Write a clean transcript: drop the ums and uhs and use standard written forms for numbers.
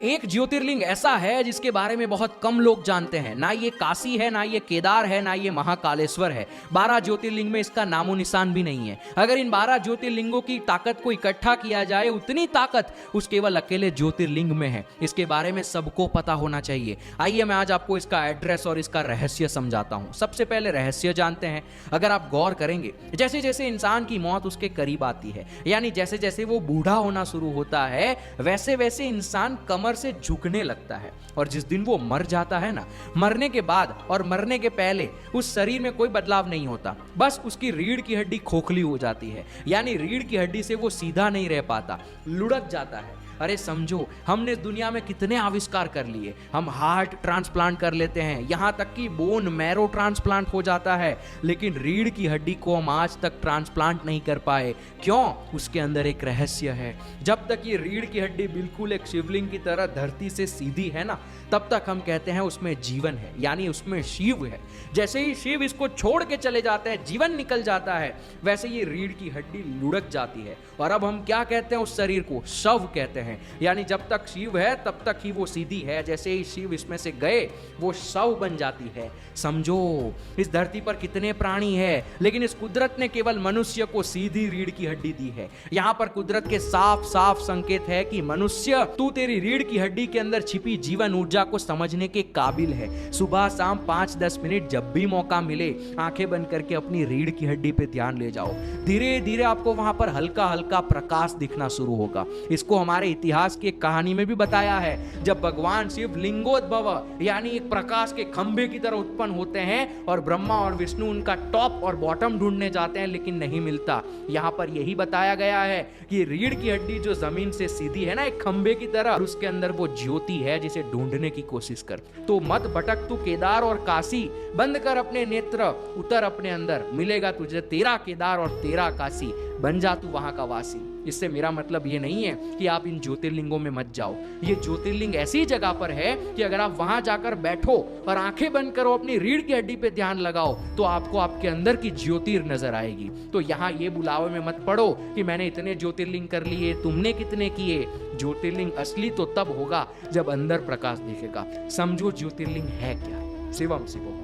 एक ज्योतिर्लिंग ऐसा है जिसके बारे में बहुत कम लोग जानते हैं। ना ये काशी है, ना ये केदार है, ना ये महाकालेश्वर है। 12 ज्योतिर्लिंग में इसका नामो निशान भी नहीं है। अगर इन 12 ज्योतिर्लिंगों की ताकत को इकट्ठा किया जाए, उतनी ताकत उस केवल अकेले ज्योतिर्लिंग में है। इसके बारे में सबको पता होना चाहिए। आइए मैं आज आपको इसका एड्रेस और इसका रहस्य समझाता हूँ। सबसे पहले रहस्य जानते हैं। अगर आप गौर करेंगे, जैसे जैसे इंसान की मौत उसके करीब आती है, यानी जैसे जैसे वो बूढ़ा होना शुरू होता है, वैसे वैसे इंसान कमर से झुकने लगता है। और जिस दिन वो मर जाता है ना, मरने के बाद और मरने के पहले उस शरीर में कोई बदलाव नहीं होता। बस उसकी रीढ़ की हड्डी खोखली हो जाती है, यानी रीढ़ की हड्डी से वो सीधा नहीं रह पाता, लुढ़क जाता है। अरे समझो, हमने इस दुनिया में कितने आविष्कार कर लिए। हम हार्ट ट्रांसप्लांट कर लेते हैं, यहाँ तक कि बोन मैरो ट्रांसप्लांट हो जाता है, लेकिन रीढ़ की हड्डी को हम आज तक ट्रांसप्लांट नहीं कर पाए। क्यों? उसके अंदर एक रहस्य है। जब तक ये रीढ़ की हड्डी बिल्कुल एक शिवलिंग की तरह धरती से सीधी है ना, तब तक हम कहते हैं उसमें जीवन है, यानी उसमें शिव है। जैसे ही शिव इसको छोड़ के चले जाते हैं, जीवन निकल जाता है, वैसे ये रीढ़ की हड्डी लुढ़क जाती है। और अब हम क्या कहते हैं? उस शरीर को शव कहते हैं। यानी जब तक शिव है तब तक ही वो सीधी है, जैसे ही शिव इसमें से गए वो शव बन जाती है। समझो, इस धरती पर कितने प्राणी है, लेकिन इस कुदरत ने केवल मनुष्य को सीधी रीढ़ की हड्डी दी है। यहां पर कुदरत के साफ साफ संकेत है कि मनुष्य, तू तेरी रीढ़ की हड्डी के अंदर छिपी जीवन ऊर्जा को समझने के काबिल है। सुबह शाम 5-10 मिनट जब भी मौका मिले, आंखें बंद करके अपनी रीढ़ की हड्डी पे ध्यान ले जाओ। धीरे धीरे आपको वहां पर हल्का हल्का प्रकाश दिखना शुरू होगा। इसको हमारे इतिहास की एक कहानी में भी बताया है। जब भगवान शिव लिंगोद्भव यानी एक प्रकाश के खंभे की तरह उत्पन्न होते हैं और ब्रह्मा और विष्णु उनका टॉप और बॉटम ढूंढने जाते हैं, लेकिन नहीं मिलता। यहाँ पर यही बताया गया है कि रीढ़ की हड्डी जो जमीन से सीधी है ना, एक खंभे की तरह, और उसके अंदर वो ज्योति है जिसे ढूंढने की कोशिश कर। तो मत भटक तू केदार और काशी, बंद कर अपने नेत्र, उतर अपने अंदर, मिलेगा तुझे तेरा केदार और तेरा काशी, बन जा तू वहां का वासी। इससे मेरा मतलब ये नहीं है कि आप इन ज्योतिर्लिंगों में मत जाओ। ये ज्योतिर्लिंग ऐसी जगह पर है कि अगर आप वहां जाकर बैठो और आंखें बंद करो, अपनी रीढ़ की हड्डी पे ध्यान लगाओ, तो आपको आपके अंदर की ज्योतिर नजर आएगी। तो यहाँ ये बुलावे में मत पड़ो कि मैंने इतने ज्योतिर्लिंग कर लिए, तुमने कितने किए। ज्योतिर्लिंग असली तो तब होगा जब अंदर प्रकाश दिखेगा। समझो ज्योतिर्लिंग है क्या। शिवम शिवम।